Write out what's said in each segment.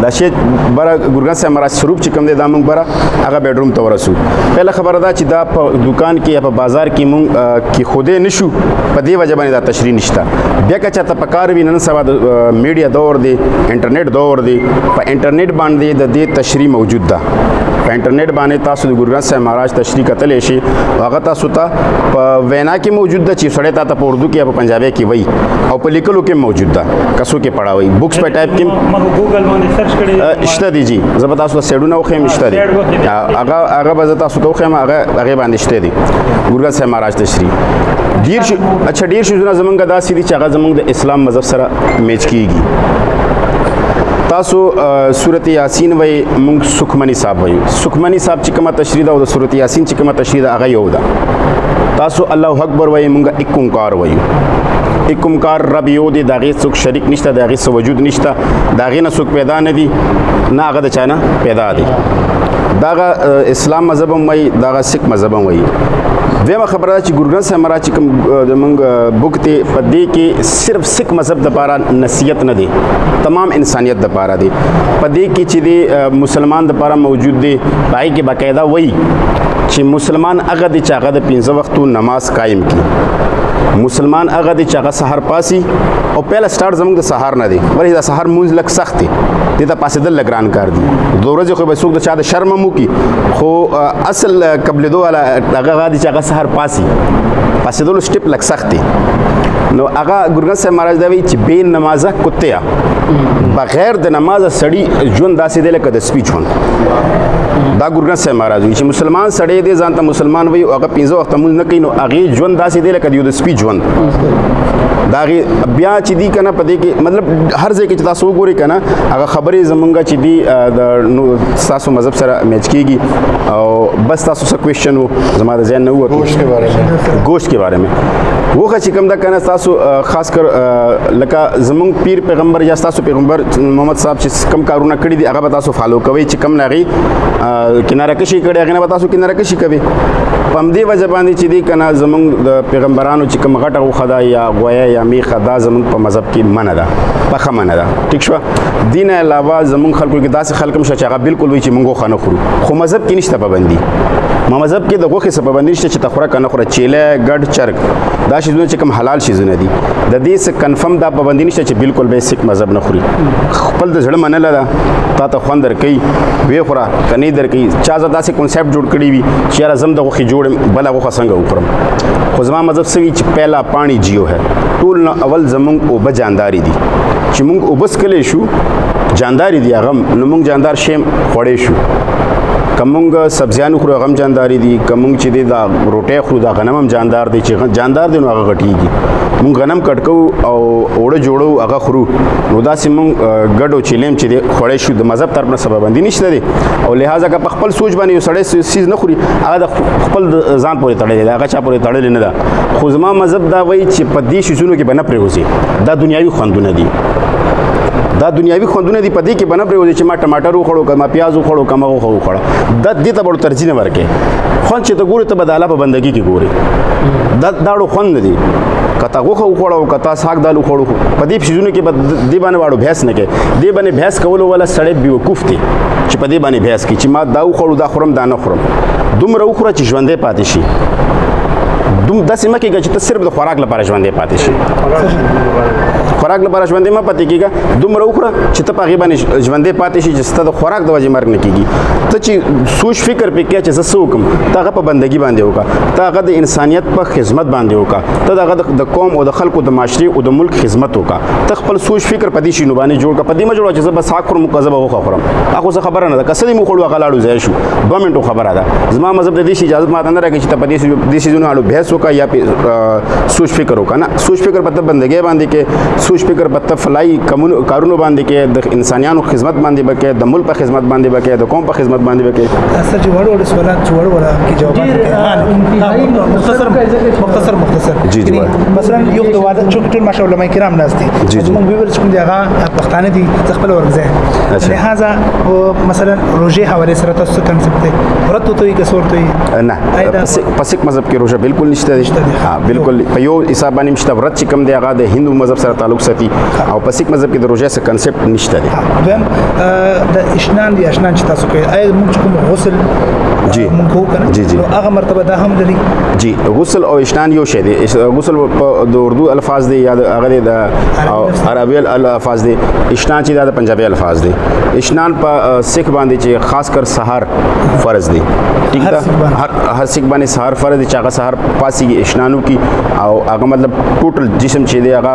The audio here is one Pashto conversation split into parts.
دا شی بره ګورګان صاحب مراد سروپ چې کوم دی دا موږ بره هغه بیډروم ته ورسو پهله خبره دا چې دا په دکان کې یا په بازار کې موږ کې خودی نشو په دې وجه باندې دا تشریح نشته بیا که چاته په کار وي نن سبا د میډیا دور دی انټرنیټ دور دی په انټرنیټ باندې د دې تشریح موجود ده په انټرنیټ باندې تاسو د ګورګان صاحب مهاراج تشریح کتلی شي هغه تاسو ته په وینا کې موجود ده چې سړی تا ته په اردو کې یا په پنجابي کې وایي او په لیکلو کې موجود ده کسو کې پړاوي بکس په ټایپ کې ګوګل باندې سرچ کړئ شته دي جی زه به تاسو ته سیډونه وښیم شته دي هغه به زه تاسو ته وښیم هغې باندې شته دي ګورګان صاحب مهاراج تشریح ډېر شیزونه زمونږ داسې دي چې هغه زمونږ د اسلام مذهب سره میچ کیږي تاسو سورت یاسین وای مونږ سکمنی صاحب وایو سکمنی صاحب چې کومه تشریح ده او د سورت یاسین چې کومه تشریح ده هغه یو ده تاسو الله اکبر وای مونږ ایک اومکار وایو ایک اومکار رب یو دی د هغې څوک شریک نشته د هغې څه وجود نشته د هغې نه څوک پیدا نه دي نه هغه د چا نه پیدا دی دغه اسلام مذهب هم وایي دغه سکھ مذهب هم وایي دویمه خبره ده چې ګورګان صاحب مهاراج چې کوم زموږ بک دی په دې کې صرف سکھ مذهب دپاره نصیحت نه دی تمام انسانیت دپاره دی په دې کې چې دی مسلمان دپاره موجود دی په هغې کې باقاعده وایي چې مسلمان هغه دی چې هغه د 15 وختو نماز قایم کړي مسلمان هغه دی چې هغه سحر پاسي او پهله سټارټ زموږ د سهار نه دی ولې دا سهار مونځ لږ سخت دی دې ته پاسېدل لږ ګران کار دی د ورځې خو به څوک د چا د شرم هم وکړي خو اصل قبلېدو والا هغه دی چې هغه سحر پاسي پاسېدلو سټپ لږ سخت دی نو هغه ګورګان صاحب مهاراج دا وایي چې بې نمازه کتیا بغیر د نمازه سړي ژوند داسې دی لکه د سپي ژوند دا ګورګان صاحب مهاراج وایي چې مسلمان سړی دی ځان ته مسلمان وایي او هغه 15 وخته مونځ نه کوي نو هغې ژوند داسې دی لکه د یو د سپي ژوند دا بیا چې دی که نه په دې کې مطلب هر ځای کې چې تاسو وګورئ که نه هغه خبرې زمونږ چې دي د ستاسو مذهب سره میچ کېږي او بس تاسو څه کوېشچن و زما د ذهن نه ووتو گوشت کے بارے میں وخه چې کوم دا کنه تاسو خاص کر لکه زمونږ پیر پیغمبر یا تاسو پیغمبر محمد صاحب چې کم کارونه کړي دي هغه به تاسو فالو کوئ چې کم ناغي کناره کشي کړي هغه نه به تاسو کناره کشي کوئ په همدې وجه باندې چې دی کنه زمونږ د پیغمبرانو چې کوم غټه غوښه ده یا غویه یا میخه دا زمونږ په مذهب کې منع ده پخه منع ده ټیک شوه دین علاوه زمونږ خلکو کې داسې خلک هم شته چې هغه بالکل وایي چې مونږ غوښه نه خورو خو مذهب کې نشته پابندي ما مذهب کې د غوښې څه پابندي نشته چې ته خوره که نه خوره چیله ګډ چرګ دا شیزونه چې کوم حلال شیزونه دي د دې څه کنفرم دا پابندي نشته چې بالکل به سکھ مذهب نه خوري خپل د زړه منله ده تا ته خوند درکوي ویې خوره که نه یې درکوي چا زه داسې کنسیپټ جوړ کړي وي چې یاره زه هم د غوښې جوړ بله غوښه څنګه وخورم خو زما مذهب څه وي چې پهلا پاڼې جیو ہے ټول نه اول زمونږ اوبه جاندارې دي چې مونږ اوبه څکلی شو جاندارې دي هغه نو مونږ جاندار شی خوړی شو که مونږ سبزیانو خورو هغه هم جاندارې دي که مونږ چې دی دا روټۍ خورو دا غنم هم جاندار دی چې جاندار دی نو هغه غټېږي مونږ غنم کټ کوو او اوړه جوړو هغه خورو نو داسې مونږ ګډ او چیلې هم چې دی خوړی شو د مذهب طرف نه څه پابندي نشته دی او لحاظه که په خپل سوچ باندې یو سړی څیز نه خوري هغه د خپل ځان پورې تړلی دی هغه چا پورې تړلی نه ده خو زما مذهب دا وایي چې په دې شیزونو کې به نه پرېوځي دا دنیاوي خوندونه دي دا دنیاوي خوندونه دي په دې کې به نه پرېوځي چې ما ټماټر وخوړو که ما پیاز وخوړو که ما غوښه وخوړه دا دې ته به ترجیح نه ورکوې خوند چې ته ګورې ته به د الله په بندګي کې ګورې دا اړو خوند نه دي که تا غوښه وخوړو که تا ساګ دال وخوړو په دې شیزونو کې به دې باندې واړو بحث نه کوې دې باندې بحث کولو والا سړی بېوقوف دی چې په دې باندې بحث کوي چې ما دا وخوړو دا خورم دا نه خورم دومره وخوره چې ژوندی پاتې شي داسې مه کېږه چې ته صرف د خوراک لپاره ژوندی پاتې شي خوراک لپاره ژوندی مه پاتې کېږه دومره وخوره چې ته په هغې باندې ژوندی پاتې شي چې ستا د خوراک د وجې مرګ نه کېږي ته چې سوچ فکر پې کوې چې زه څه وکړم ته هغه په بندګي باندې وکړه ته هغه د انسانیت په خدمت باندې وکړه ته د هغه د قوم او د خلکو د معاشرې او د ملک خدمت وکړه ته خپل سوچ فکر په دې شینو باندې جوړ کړه په دې مه جوړه چې زه بس حق خورم که زه به غوښه خورم هغه خو څه خبره نه ده که څه دې مو خوړو هغه لاړو ځای شو 2 منټو خبره ده زما مذهب د دې شي اجازت ماته نه راکوي چې ته په دې شیزونو اړو بحث وکړه یا سوچ فکر وکړه نه سوچ فکر په ته بندګۍ باندې کې سوچ فکر په ته فلاحي کارونو باندې کې د انسانیانو خدمت باندې به کې د ملک په خدمت باندې به کې د قوم په خدمت باندې به کې سر چې وړ سوالات چې وړ کی جوابات مختصر جی جی مثلا یو د واده چې ټول ماشاء الله علماء کرام ناس دي زموږ ویور چې کوم دی هغه پښتانه دي خپل ورغځه لہذا مثلا روزه حواله سره تاسو کنسپټ دی ورته توي کسور توي نه په سکھ مذهب کې روزه بالکل نشته نشته دي بالکل په یو حساب باندې مشته ورت چې کوم دی هغه د هندو مذهب سره تعلق ساتي او په سیک مذهب کې د روژې څه کنسپټ نشته دی. دویم د اشنان چې تاسو کوي آیا موږ کوم غسل جی موږ کوو کنه جی نو هغه مرتبه دا هم لري جی غسل او اشنان یو شی دی. غسل د اردو الفاظ دی یا هغه د عربي الفاظ دی. اشنان چې د پنجابي الفاظ دی. اشنان په سیک باندې چې خاص کر سحر فرض دی ٹھیک ده هر سیک باندې سحر فرض دی چې هغه سحر پاسي اشنانو کی او هغه مطلب ټوټل جسم چې دی هغه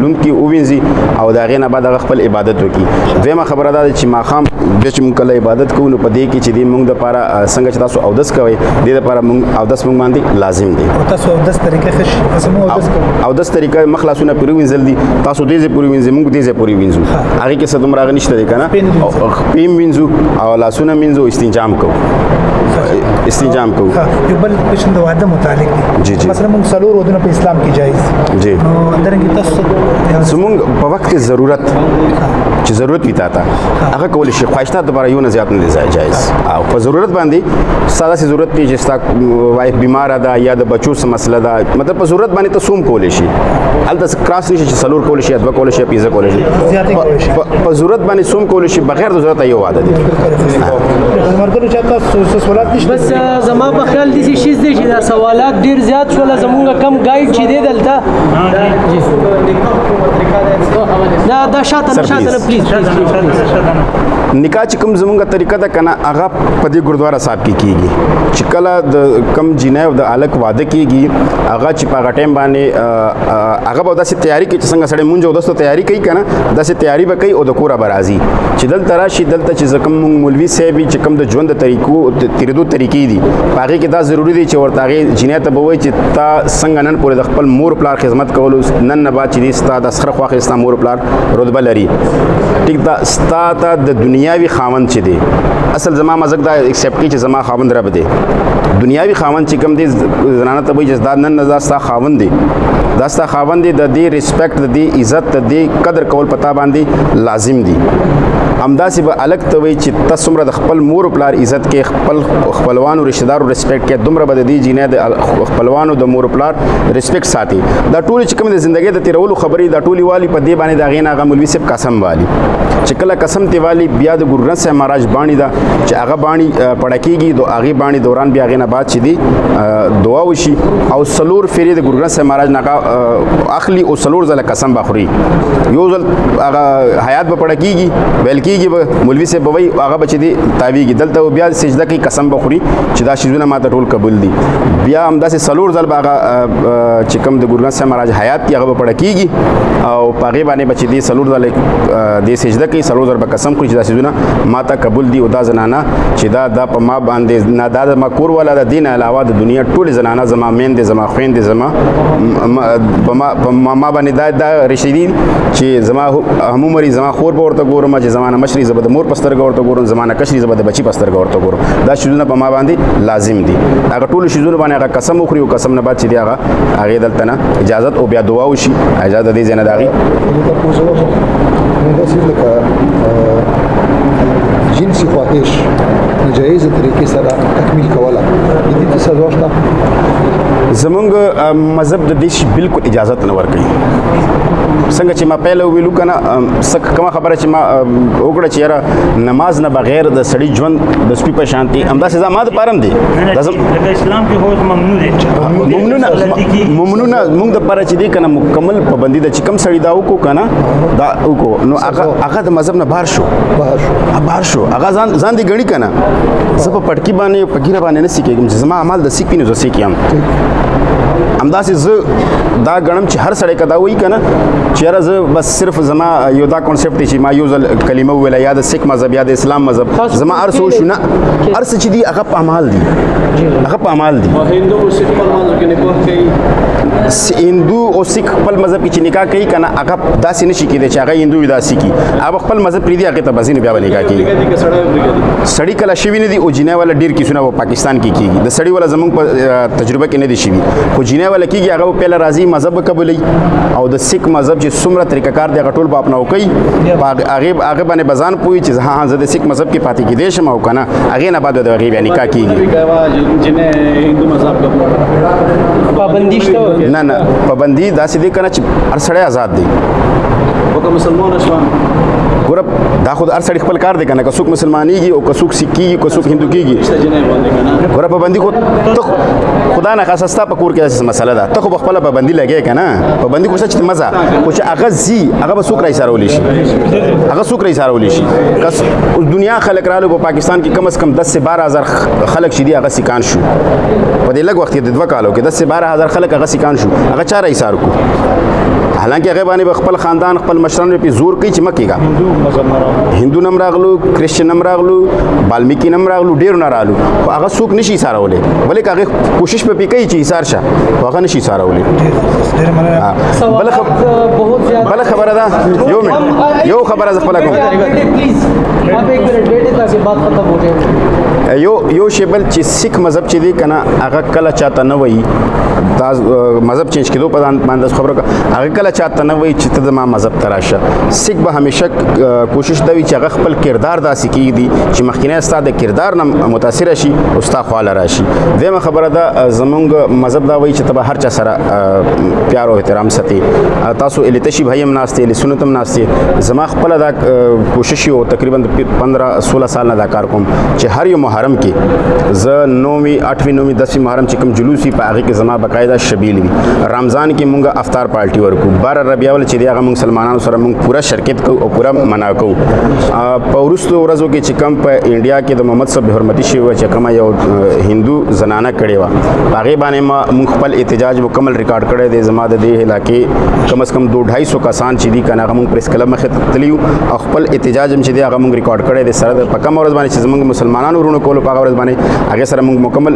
لوند کی اووینځي او دا غینه بعد هغه خپل عبادت وکي. دیمه خبره ده چې ماخام د چې موږ کله عبادت کوو نو په دې کې چې دی موږ د لپاره څنګه چې تاسو اودس کوئ د لپاره موږ اودس موږ باندې لازم دی. تاسو اودس طریقه خش اسمو اودس طریقه مخلصونه پوری وینځل دي تاسو دې زه پوری وینځي موږ دې زه پوری وینځو هغه کې څه دومره نشته دی کنه پیم وینځو او لاسونه وینځو استنجام کوو یو بل کوشن د واده متعلق دی مثلا موږ څلور ودونه په اسلام کې جایز جی نو درنګ تاسو زموږ په وخت کې ضرورت چې ضرورت وي تا هغه کول شي خواهشات دوباره یو نه زیات نه جایز او په ضرورت باندې ساده سي ضرورت دی چې ستا وایف بیمار ده یا د بچو سم مسله ده مطلب په ضرورت باندې ته سوم کول شي الته کراس نشي چې څلور کول شي ادب کول شي پیزه کول شي په ضرورت باندې سوم کول شي بغیر د ضرورت یو واده دي مرګرو چې تاسو سوالات نشته بس زما په خیال دي چې شیز دي چې دا سوالات ډیر زیات شول زمونږ کم گایډ چې دی دلته دا شاته پلیز نکاح چې کوم زمونږه طریقه ده کنه هغه په دې ګردوارا صاحب کې کیږي چې کله د کم جنای او د الک واده کیږي هغه چې په غټیم باندې هغه به داسې تیاری کوي چې څنګه سړی مونږ او داسې تیاری کوي کنه داسې تیاری به کوي او د کوره برازي چې دلته راشي دلته چې کوم مولوي صاحب چې کوم د ژوند د طریقو تیرېدو طریقې دي هغه کې دا ضروری دی چې ورته هغه جنای ته به وایي چې تا څنګه نن پورې د خپل مور پلار خدمت کولو نن نه بعد چې ستا د سره خواخې ستا مور پلار رتبه لري ټیک دا ستا ته د دنیاوي خاوند چې دی اصل زما مزګ دا ایکسپټ کی چې زما خاوند رب دی دنیاوي خاوند چې کوم دی زنانه ته وایي چې دا نن نه ستا خاوند دی دا ستا خاوند دی د دې ریسپیکټ د دې عزت د دې قدر کول پتا باندې لازم دی همداسې به الګ ته وایي چې ته څومره د خپل مور پلار عزت کې خپل خپلوانو رشتہ دارو ریسپیکټ کې دومره به د دې جینې د خپلوانو د مور پلار ریسپیکټ ساتي دا ټول چې کوم د ژوندۍ د تیرولو خبرې دا ټولي والی په دې باندې دا غین هغه مولوي صاحب قسم والی چې کله قسم تی والی بیا د ګورو ګرانت صاحب مہاراج باندې دا چې هغه باندې پړکیږي دو هغه باندې دوران بیا غینه بعد چې دی دعا وشي او سلور فری د ګورو ګرانت صاحب مہاراج نه اخلي او سلور ځله قسم بخوري یو ځل هغه حیات به پړکیږي بلکې مولوی صاحب وای هغه بچی دی تاویږي دلته بیا سجده کوي قسم بخوري چې دا شیزونه ماته ټول قبول دي بیا هم داسې سلور ځل به هغه چې کوم د ګورو ګرانت صاحب مہاراج حیات کې هغه به پړه کیږي او په هغې باندې بچی دی سلور ځل دې سجده کوي سلور ځل به قسم خوري چې دا شیزونه ماته قبول دي او دا زنانه چې دا په ما باندې نه دا زما کور والا د دین علاوه د دنیا ټولې زنانه زما میندې زما خویندې زما په ما باندې دا رشتې دي چې زما همومري زما خور به ورته ګورم چې زمانه مشري زبد مور پسترګ ورته ګورم زمانه کشري زبد بچي پسترګ ورته ګورم دا شیزونه په ما باندې لازم دي هغه ټول شیزونه باندې هغه قسم وخوري او قسم نه بعد چې دی هغه دلته نه اجازه او بیا دعا وشي اجازه دې زنه داغي جنسي خواهش ناجایزه طریقې سره تکمیل کوله دې ته سزا شته زمونږ مذهب د دې بالکل اجازه نه ورکوي څنګه چې ما پهله ویلو کنه کومه خبره چې ما وکړه چې یاره نماز نه بغیر د سړي ژوند د سپي په شانتي همداسې زما د پاره هم دی اسلام کې هو ممنوع دی ممنوع موږ د پاره چې دی کنه مکمل پابندي د چې کم سړي دا وکړو کنه دا وکړو نو هغه د مذهب نه بهر شو هغه ځان دی غړي کنه زه په پټکی باندې په ګیره باندې نه سکیږم چې زما عمل د سکینو زه سکیم همداسې زه دا غنم چې هر سړی کدا وایي کنه چې یاره زه بس صرف زما یو دا کانسپټ چې ما یو ځل کلمه وویله یا د سیک مذهب یا د اسلام مذهب زما هر څه وشو نه هر څه چې دي هغه په اعمال دي هندو او سیک خپل مذهب کې چې نکاح کوي کنه هغه داسې نشي کېدی چې هغه هندو وي داسې کی هغه خپل مذهب پرېږدي هغې ته بس بیا به نکاح کېږي سړي کله شوي نه دي او جنۍ والا ډېر کیسونه په پاکستان کې کېږي د سړي والا زموږ په تجربه کې نه دي شوي خو جنۍ والا کېږي هغه به پهله راځي مذهب قبولوي او د سیک مذهب چې څومره طریقه کار دی هغه ټول به اپناو کوي هغه باندې به ځان پوهي چې زه د سیک مذهب کې پاتې کېدی شم او که نه هغې نه بعد به د هغې بیا نکاح کېږي نه پابندي داسې دی کنه چې هر سړی آزاد دی ګوره دا خو هر سړی خپل کار دی کنه که څوک مسلمانېږي او که څوک سیک کېږي که څوک هندو کېږي ګوره پابندي خو ته خدا نه خاصه ستا په کور کې داسې مسله ده ته خو به خپله پابندي لګې که نه پابندي خو شته چې مزه خو چې هغه ځي هغه به څوک راایسارولی شي هغه څوک راایسارولی شي اوس دنیا خلک رالو په پاکستان کې کم از کم 10 سے 12,000 خلک چې دي هغه سیکان شو په دې لږ وخت کې د 2 کالو کې 10 سے 12,000 خلک هغه سیکان شو هغه چا راایسار کو حالانکه هغه باندې خپل خاندان خپل مشران په زور کوي چې مکیګا هندو نم راغلو کرسچن نم راغلو بالمیکی نم راغلو ډیر نه رالو هغه څوک نشي سارولې بلکې هغه کوشش په کوي چې ایثار شه هغه نشي سارولې بل خبره ده یو خبره ز خپل کوم یو شی بل چې سیک مذهب چې دی کنه هغه کله چاته نه وایي دا مذهب چینج کېدو په باندې خبره هغه کله چاته نه وایي چې ته د ما مذهب ته راشه سیک به همیشه کوشش دا وي چې هغه خپل کردار داسې کېږدي چې مخکینی ستا د کردار نه متاثره شي او ستا خواله راشي دویمه خبره ده زمونږ مذهب دا وایي چې ته به هر چا سره پیار او احترام ساتي تاسو الیتشي بھائی هم ناست اهل سنت هم ناست زما خپله دا کوشش یو تقریبا 15-16 سال نه دا کار کوم چې هر یو محرم کې زه 9وي 8وي 9وي 10وي محرم چې کوم جلوس وي په هغې کې زما باقاعده شبیل وي رمضان کې مونږ افطار پارټي ورکو 12 ربیع اول چې دی هغه مونږ مسلمانانو سره مونږ پوره شرکت کوو او پوره منا کوو په وروستو ورځو کې چې کوم په انډیا کې د محمد صاحب حرمتي شوی وه چې کومه یو هندو زنانه کړې وه په هغې باندې مونږ خپل احتجاج مکمل ریکارډ کړی دی زما د دې علاقې کم از کم 200-250 کسان چې دي که نه هغه مونږ پریس کلب مخې ته تللي یو او خپل احتجاج هم چې دی هغه مونږ ریکارډ کړی دی سره په کومه ورځ باندې چې زمونږ مسلمانانو ورونو کولو په هغه ورځ باندې هغې سره مونږ مکمل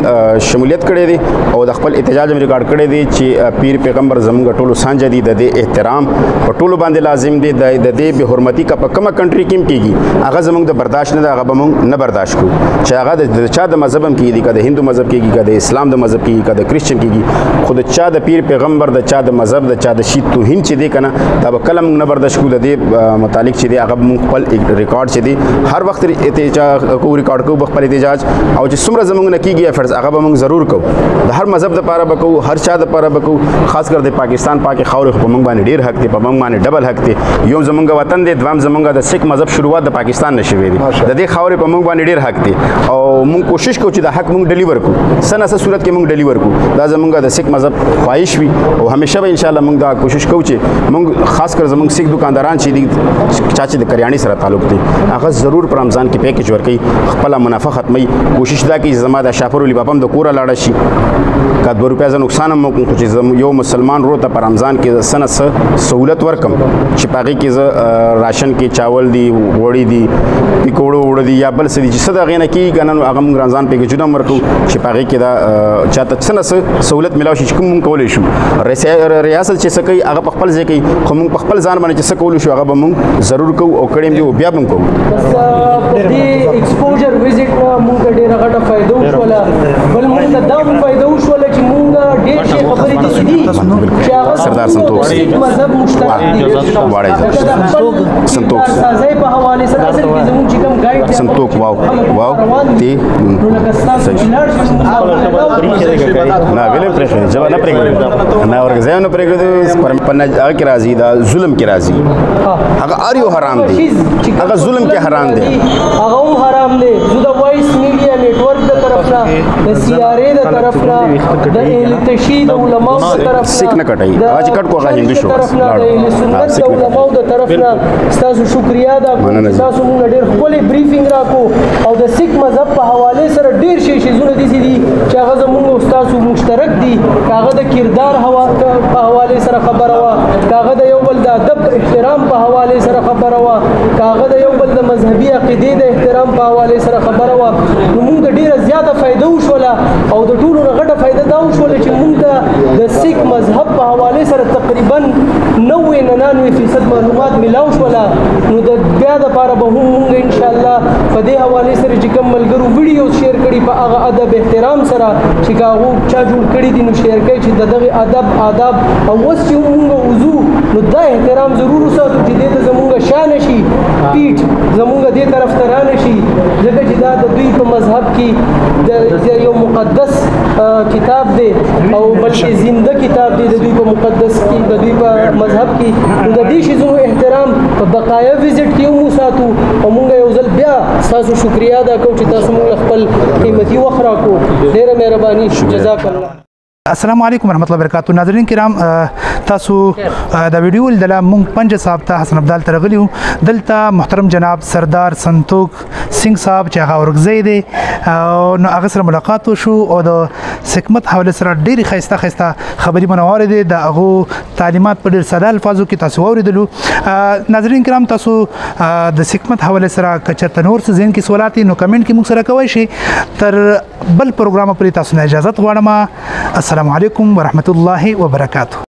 شمولیت کړی دی او د خپل احتجاج هم ریکارډ کړی دی چې پیر پیغمبر زمونږ ټولو سانجه دي د دې احترام په ټولو باندې لازم دی د دې بې حرمتي که په کومه کنټري کې هم کېږي هغه زمونږ د برداشت نه ده هغه به مونږ نه برداشت کړو چې هغه د چا د مذهب هم کېږي که د هندو مذهب کېږي که د اسلام د مذهب کېږي که د کرسچن کېږي خو د چا د پیر پیغمبر د چا د مذهب د چا د شي توهین چې دی که نه دا به کله مونږ نه برداشت کړو د دې متعلق چې دی هغه مونږ خپل ریکارډ چې دی هر وخت احتجاج کوو ریکارډ کوو خپل احتجاج او چې څومره زمونږ نه کېږي افرز هغه به مونږ ضرور کوو د هر مذهب دپاره به کوو هر چا دپاره به کوو خاص کر د پاکستان پاکې خاورې خو په مونږ باندې ډېر حق دی په مونږ باندې ډبل حق دی یو زمونږ وطن دی دویم زمونږ د سیک مذهب شروعات د پاکستان نه شوی دی د دې خاورې په مونږ باندې ډېر حق دی او مونږ کوشش کوو چې د حق مونږ ډلیور کړو څه نه څه صورت کې مونږ ډلیور کړو دا زمونږ د سیک مذهب خواهش وي او همیشه به انشاءالله مونږ دا کوشش کوو چې مونږ خاص کر زمونږ سیک دکانداران چې دي چا چې د کریاني سره تعلق دی هغه ضرور په رمضان کې پیکیج ورکوي خپله منافع ختموي کوشش دا کوي چې زما د شاپور ولی بابا هم د کوره لاړه شي که 2 روپیا زه نقصان هم وکړم خو چې یو مسلمان ورور ته په رمضان کې څه نه څه سهولت ورکم چې په هغې کې زه راشن کې چاول دي غوړي دي پکوړو وړه دي یا بل څه دي چې څه د هغې نه کېږي که نه نو هغه موږ رمضان پیکیجونه هم ورکوو چې په هغې کې دا چاته څه نه څه سهولت میلاو شي چې کوم موږ کولی شو ریاست چې څه کوي هغه په خپل ځای کوي خو موږ په خپل ځان باندې چې څه کولی شو هغه به موږ ضرور کوو او کړی هم دي او بیا به هم کوو دې ایکسپوجر وزټ نه موږ ډېره غټه فایده وشوله بل موږ ته دا هم فایده وشوله چې موږ ډېر شي خبرې داسې دي چې هغه سردار سنتوق مذهب مشترک دي سنتوق سازۍ په حوالې سره اصل کې زموږ چې کوم ګایډ سنتوق واو تی نه ویلې پرېښودې جواب نه پرېږدو نه ورګځای نه پرېږدو په هغه کې راځي دا ظلم کې راځي هغه هر یو حرام دی هغه ظلم کې حرام دی هغه هم حرام دی زه د وایس میډیا نیټورک د طرف نه د سی آر ای د طرف نه د التشی د علماو د طرف نه سیک نه کټي هغه چې کټ کو هغه هندو شو د سنت د علماو د طرف نه تاسو شکریا دا تاسو موږ ډېر ښکلی بریفینګ راکو او د سیک مذهب په حواله سره ډېر شي شیزونه دي چې هغه زموږ تاسو مشترک دي هغه د کردار په حواله سره خبره وا هغه د یو بل د ادب احترام په حواله سره خبره وا هغه د یو بل د مذهبي عقیدې د احترام په حواله سره خبره وا نو موږ ډېره زیاته فایده وشوله او د ټولو نه غټه فایده دا وشوله چې موږ د سیک مذهب په حواله سره تقریبا 99% معلومات ملاو شوله نو د بیا دپاره به هم موږ انشاءالله په دې حواله سره چې کوم ملګرو ویډیو شیر کړي په هغه ادب احترام سره چې هغه چا جوړ کړي دي نو شیر کوي چې د دغه ادب آداب او اوس چې موږ وضو نو دا احترام ضرور وساتو چې دې ته زمونږ شان شي پیټ زمونږ دې طرف ته را نشي ځکه چې دا د دوی په مذهب کې د یو مقدس کتاب دی او بلکې زنده کتاب دی د دوی په مقدس کې د دوی په مذهب کې نو د دې شیزونو احترام په بقایا وزټ کې هم وساتو او مونږ یو ځل بیا ستاسو شکریا ادا کوو چې تاسو مونږ خپل قیمتي وخت راکړو ډېره مهرباني جزاک الله. السلام علیکم ورحمۃ اللہ وبرکاتہ. ناظرین کرام تاسو دا ویډیو لیدل مونږ پنځه صاحب ته حسن ابدال ته راغلیو دلته محترم جناب سردار سنتوق سنگ صاحب چې هغه ورغزی دی نو هغه سره ملاقات وشو او د حکمت حواله سره ډېری ښایسته خبري منوار دي د هغه تعلیمات په ډېر ساده الفاظو کې تاسو واوریدلو. ناظرین کرام تاسو د حکمت حواله سره کچته نور څه ذهن کې سوالات نو کمنټ کې موږ سره کوئ شي. تر بل پروګرام پرې تاسو نه اجازه غواړم. السلام علیکم ورحمۃ اللہ وبرکاتہ.